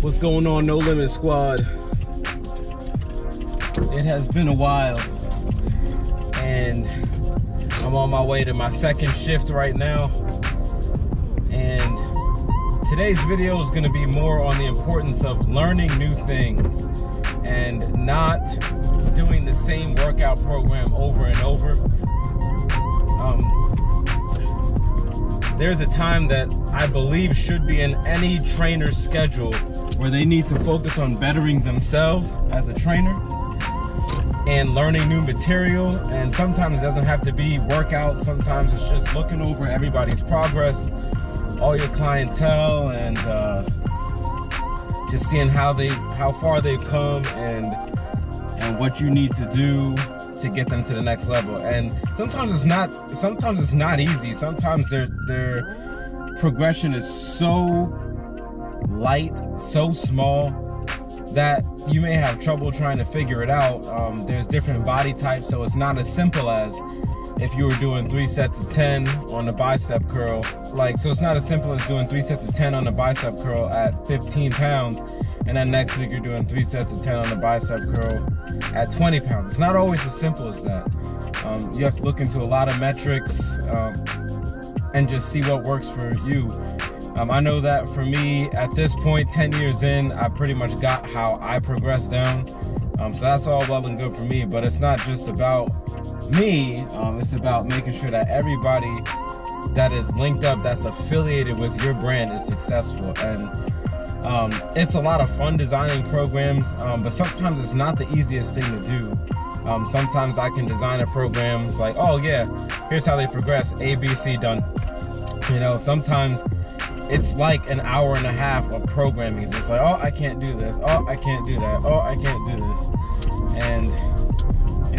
What's going on, No Limit Squad? It has been a while, and I'm on my way to my second shift right now. And today's video is going to be more on the importance of learning new things and not doing the same workout program over and over. There's a time that I believe should be in any trainer's schedule where they need to focus on bettering themselves as a trainer and learning new material. And sometimes it doesn't have to be workouts. Sometimes it's just looking over everybody's progress, all your clientele, and just seeing how far they've come and what you need to do to get them to the next level. And sometimes it's not easy. Sometimes their progression is so light, so small, that you may have trouble trying to figure it out. There's different body types, so it's not as simple as if you were doing 3 sets of 10 on the bicep curl. So it's not as simple as doing 3 sets of 10 on the bicep curl at 15 pounds, and then next week you're doing 3 sets of 10 on the bicep curl at 20 pounds. It's not always as simple as that. You have to look into a lot of metrics and just see what works for you. I know that for me, at this point, 10 years in, I pretty much got how I progressed down. So that's all well and good for me, but it's not just about me. It's about making sure that everybody that is linked up, that's affiliated with your brand, is successful. And it's a lot of fun designing programs, but sometimes it's not the easiest thing to do. Sometimes I can design a program like, oh yeah, here's how they progress, A, B, C, done. Sometimes it's like an hour and a half of programming. It's just like, oh, I can't do this. Oh, I can't do that. Oh, I can't do this. And,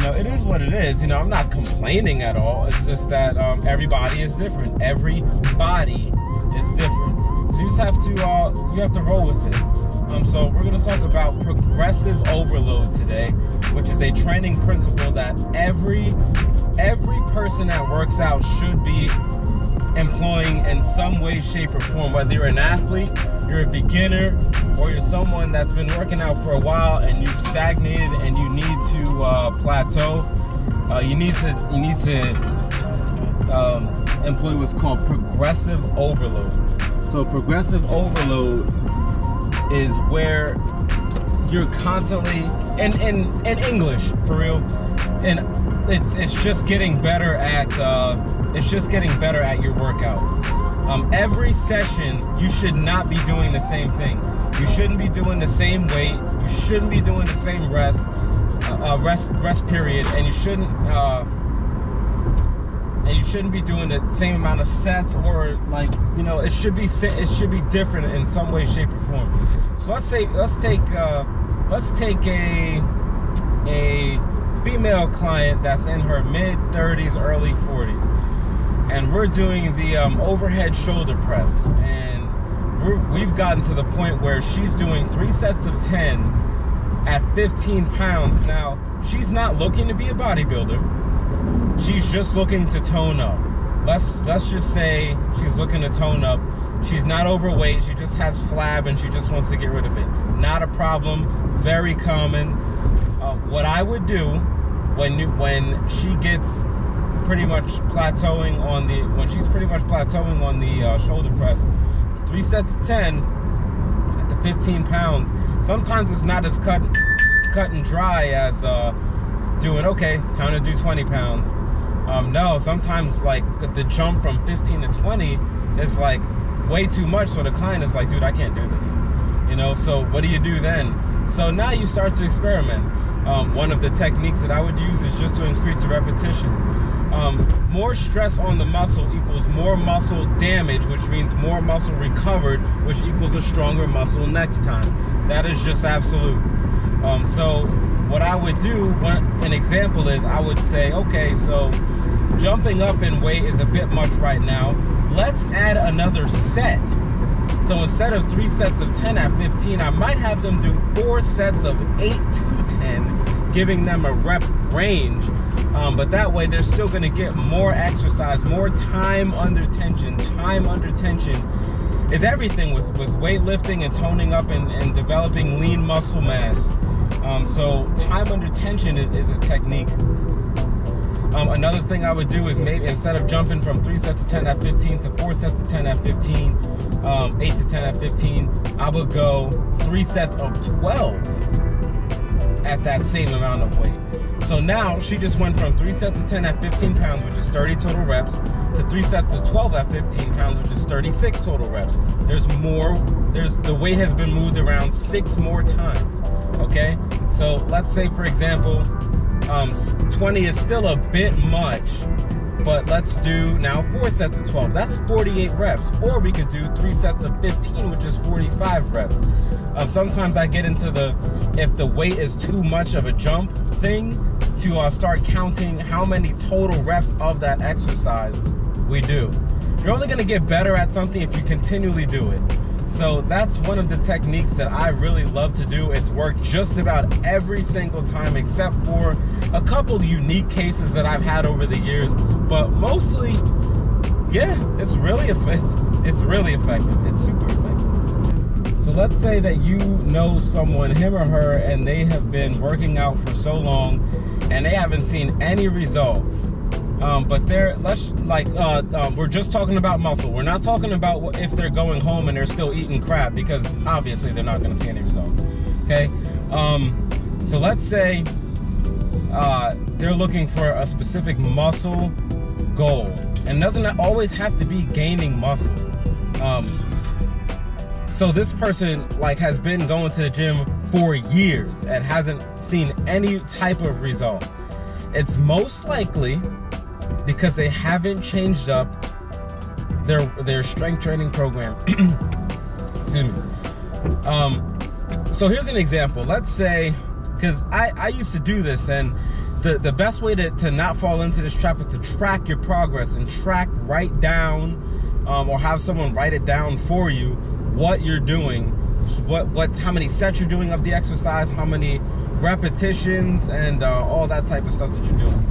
it is what it is. I'm not complaining at all. It's just that everybody is different. Everybody is different. So you just have to roll with it. So we're going to talk about progressive overload today, which is a training principle that every person that works out should be employing in some way, shape, or form. Whether you're an athlete, you're a beginner, or you're someone that's been working out for a while and you've stagnated and you need to plateau, you need to employ what's called progressive overload. So progressive overload is where you're constantly in English, for real, and it's just getting better at your workouts. Every session, you should not be doing the same thing. You shouldn't be doing the same weight. You shouldn't be doing the same rest period, and you shouldn't be doing the same amount of sets, or it should be different in some way, shape, or form. So let's take a female client that's in her mid-30s, early 40s, and we're doing the overhead shoulder press, and we've gotten to the point where she's doing 3 sets of 10 at 15 pounds. Now, she's not looking to be a bodybuilder. She's just looking to tone up. Let's just say she's looking to tone up. She's not overweight. She just has flab and she just wants to get rid of it. Not a problem. Very common. What I would do when she gets pretty much plateauing on the shoulder press, 3 sets of 10 at the 15 pounds. Sometimes it's not as cut and dry as doing, okay, time to do 20 pounds. No, sometimes the jump from 15 to 20 is way too much. So the client is like, dude, I can't do this. So what do you do then? So now you start to experiment. One of the techniques that I would use is just to increase the repetitions. More stress on the muscle equals more muscle damage, which means more muscle recovered, which equals a stronger muscle next time. That is just absolute. So what I would do, an example is, I would say, okay, so jumping up in weight is a bit much right now. Let's add another set. So instead of 3 sets of 10 at 15, I might have them do 4 sets of 8 to 10, giving them a rep range. But that way they're still going to get more exercise, more time under tension. Time under tension is everything with weightlifting and toning up and developing lean muscle mass. So time under tension is a technique. Another thing I would do is maybe instead of jumping from 3 sets of 10 at 15 to 4 sets of 10 at 15, 8 to 10 at 15, I would go 3 sets of 12 at that same amount of weight. So now she just went from 3 sets of 10 at 15 pounds, which is 30 total reps, to 3 sets of 12 at 15 pounds, which is 36 total reps. The weight has been moved around 6 more times, okay? So let's say, for example, 20 is still a bit much, but let's do now 4 sets of 12. That's 48 reps. Or we could do 3 sets of 15, which is 45 reps. Sometimes I get into if the weight is too much of a jump thing, to start counting how many total reps of that exercise we do. You're only going to get better at something if you continually do it. So that's one of the techniques that I really love to do. It's worked just about every single time, except for a couple of unique cases that I've had over the years. But mostly, yeah, it's really effective. It's really effective. It's super effective. So let's say that you know someone, him or her, and they have been working out for so long and they haven't seen any results. But we're just talking about muscle. We're not talking about if they're going home and they're still eating crap, because obviously they're not going to see any results. Okay. So let's say they're looking for a specific muscle goal, and doesn't always have to be gaining muscle. So this person has been going to the gym for years and hasn't seen any type of result. It's most likely because they haven't changed up their strength training program. Excuse me. So here's an example. Let's say, because I used to do this, and the best way to not fall into this trap is to track your progress and write down, or have someone write it down for you, what you're doing, how many sets you're doing of the exercise, how many repetitions, and all that type of stuff that you're doing.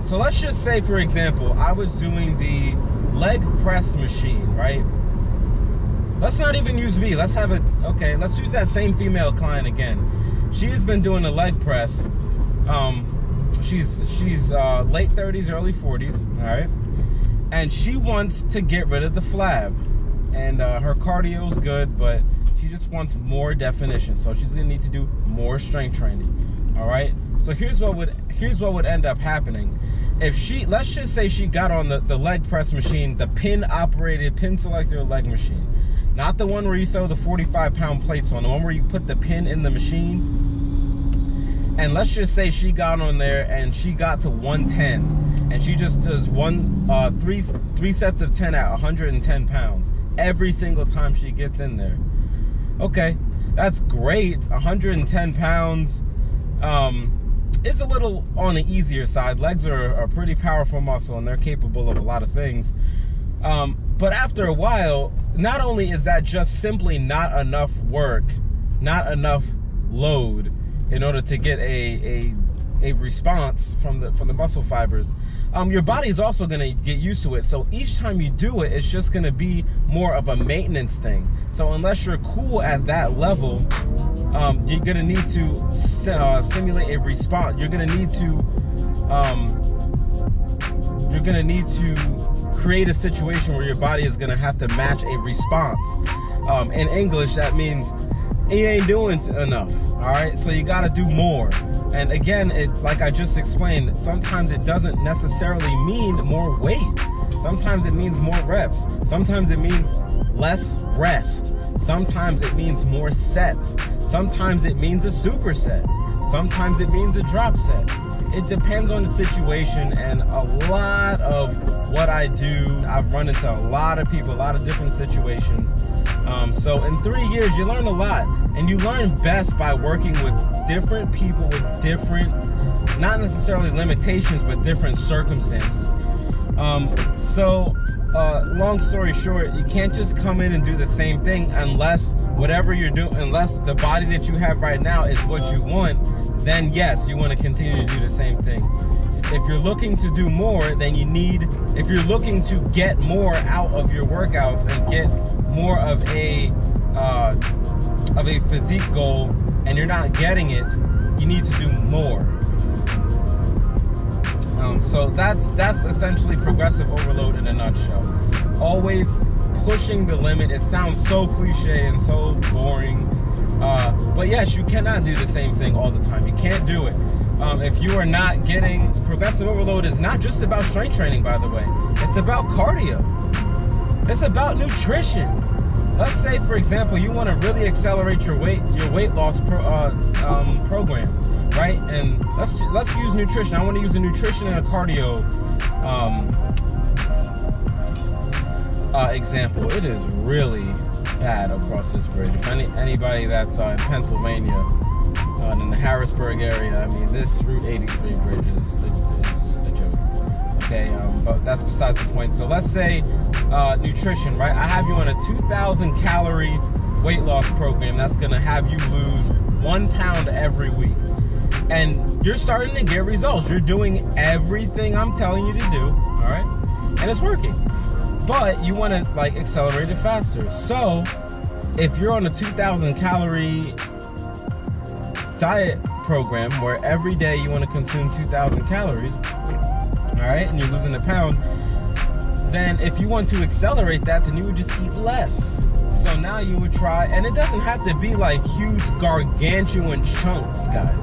So let's just say, for example, I was doing the leg press machine, right? Let's not even use me. Let's use that same female client again. She has been doing the leg press. She's late 30s, early 40s, all right? And she wants to get rid of the flab. And her cardio is good, but she just wants more definition. So she's gonna need to do more strength training, all right? So here's what would end up happening. If let's just say she got on the leg press machine, the pin selector leg machine, not the one where you throw the 45-pound plates on, the one where you put the pin in the machine. And let's just say she got on there and she got to 110, and she just does three sets of 10 at 110 pounds every single time she gets in there. Okay, that's great. 110 pounds. It's a little on the easier side. Legs are a pretty powerful muscle, and they're capable of a lot of things. But after a while, not only is that just simply not enough work, not enough load in order to get a response from the muscle fibers, your body is also going to get used to it. So each time you do it, it's just going to be more of a maintenance thing. So unless you're cool at that level, you're going to need to simulate a response. You're going to need to create a situation where your body is going to have to match a response. In English, that means he ain't doing enough. All right, so you got to do more. And again, like I just explained, sometimes it doesn't necessarily mean more weight. Sometimes it means more reps. Sometimes it means less rest. Sometimes it means more sets. Sometimes it means a superset. Sometimes it means a drop set. It depends on the situation, and a lot of what I do, I've run into a lot of people, a lot of different situations. So in 3 years, you learn a lot, and you learn best by working with different people with different, not necessarily limitations, but different circumstances. Long story short, you can't just come in and do the same thing unless whatever you're doing, unless the body that you have right now is what you want, then yes, you want to continue to do the same thing. If you're looking to do more, then if you're looking to get more out of your workouts and get more of a physique goal, and you're not getting it, you need to do more. So that's essentially progressive overload in a nutshell. Always pushing the limit. It sounds so cliche and so boring, but yes, you cannot do the same thing all the time. You can't do it. If you are not getting, progressive overload is not just about strength training, by the way. It's about cardio. It's about nutrition. Let's say, for example, you want to really accelerate your weight loss program, right? And let's use nutrition. I want to use a nutrition and a cardio example. It is really bad across this bridge. If anybody that's in Pennsylvania, in the Harrisburg area, I mean, this Route 83 bridge is a joke. Okay, but that's besides the point. So let's say nutrition, right? I have you on a 2,000 calorie weight loss program that's gonna have you lose 1 pound every week. And you're starting to get results. You're doing everything I'm telling you to do, all right? And it's working. But you wanna like accelerate it faster. So if you're on a 2,000 calorie diet program where every day you want to consume 2,000 calories, all right, and you're losing a pound, then if you want to accelerate that, then you would just eat less. So now you would try, and it doesn't have to be like huge gargantuan chunks, guys.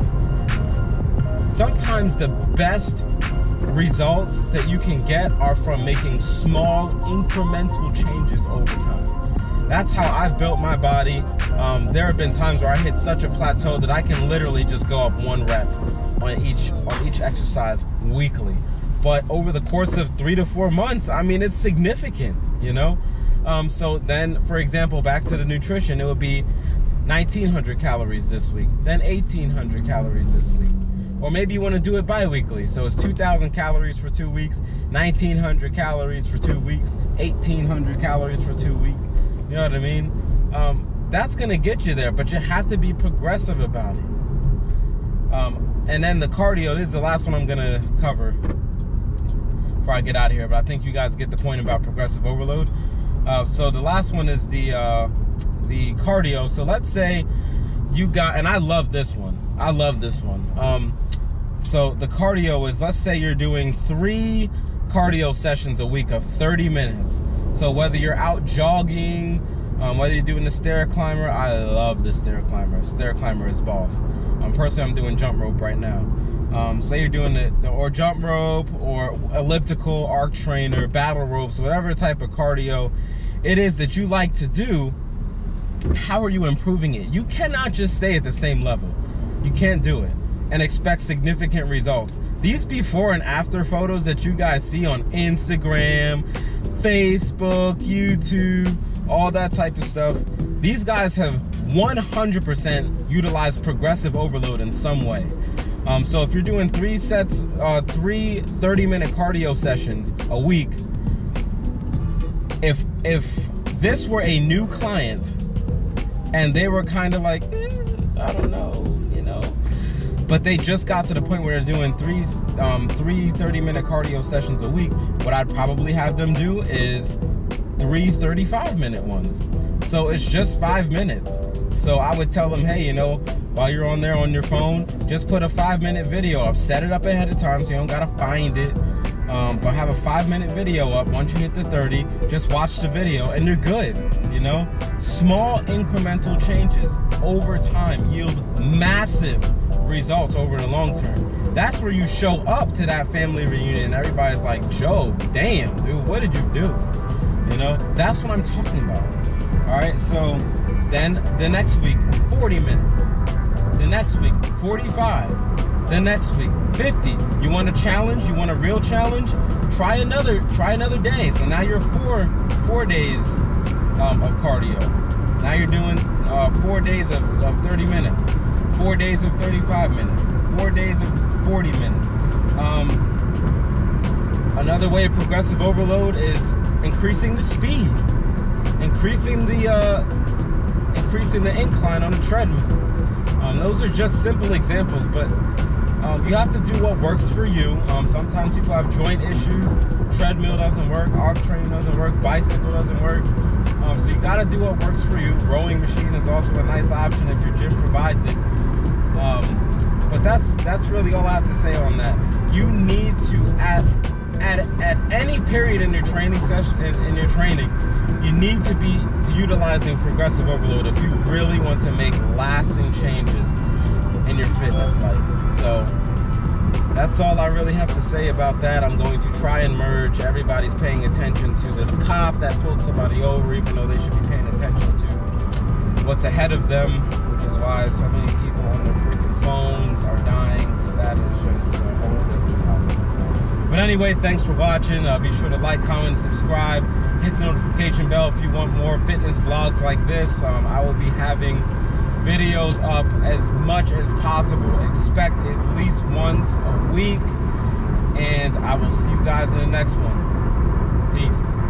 Sometimes the best results that you can get are from making small incremental changes over time. That's how I've built my body. There have been times where I hit such a plateau that I can literally just go up 1 rep on each exercise weekly. But over the course of 3 to 4 months, I mean, it's significant, you know? So then, for example, back to the nutrition, it would be 1,900 calories this week, then 1,800 calories this week. Or maybe you want to do it bi-weekly. So it's 2,000 calories for 2 weeks, 1,900 calories for 2 weeks, 1,800 calories for 2 weeks. You know what I mean? That's gonna get you there, but you have to be progressive about it. And then the cardio, this is the last one I'm gonna cover before I get out of here, but I think you guys get the point about progressive overload. So the last one is the cardio. So let's say you got, and I love this one. I love this one. So the cardio is, let's say you're doing 3 cardio sessions a week of 30 minutes. So whether you're out jogging, whether you're doing the stair climber, I love the stair climber. Stair climber is boss. Personally, I'm doing jump rope right now. Say you're doing or jump rope or elliptical, arc trainer, battle ropes, whatever type of cardio it is that you like to do, how are you improving it? You cannot just stay at the same level. You can't do it and expect significant results. These before and after photos that you guys see on Instagram, Facebook, YouTube, all that type of stuff, these guys have 100% utilized progressive overload in some way. So if you're doing 3 sets, 3 30-minute cardio sessions a week, if this were a new client and they were kind of like, I don't know, you know, but they just got to the point where they're doing 3 30-minute cardio sessions a week, what I'd probably have them do is 3 35-minute ones. So it's just 5 minutes. So I would tell them, hey, you know, while you're on there on your phone, just put a 5-minute video up. Set it up ahead of time so you don't gotta find it. But have a 5-minute video up. Once you hit the 30, just watch the video and you're good, you know? Small incremental changes over time yield massive results over the long term. That's where you show up to that family reunion and everybody's like, Joe, damn, dude, what did you do? You know, that's what I'm talking about. All right, so then the next week, 40 minutes. The next week, 45. The next week, 50. You want a challenge? You want a real challenge? Try another day. So now you're four days of cardio. Now you're doing 4 days of 30 minutes, 4 days of 35 minutes, 4 days of 40 minutes. Another way of progressive overload is increasing the speed, increasing decreasing the incline on a treadmill. Those are just simple examples, but you have to do what works for you. Sometimes people have joint issues. Treadmill doesn't work, arc training doesn't work, bicycle doesn't work. So you got to do what works for you. Rowing machine is also a nice option if your gym provides it. But that's really all I have to say on that. You need to at any period in your training session, in your training, you need to be utilizing progressive overload if you really want to make lasting changes in your fitness life. So that's all I really have to say about that. I'm going to try and merge. Everybody's paying attention to this cop that pulled somebody over, even though they should be paying attention to what's ahead of them, which is why so many people on their freaking phones are dying. That is just a whole different topic. But anyway, thanks for watching. Be sure to like, comment, subscribe. Hit the notification bell if you want more fitness vlogs like this. I will be having videos up as much as possible. Expect at least once a week. And I will see you guys in the next one. Peace.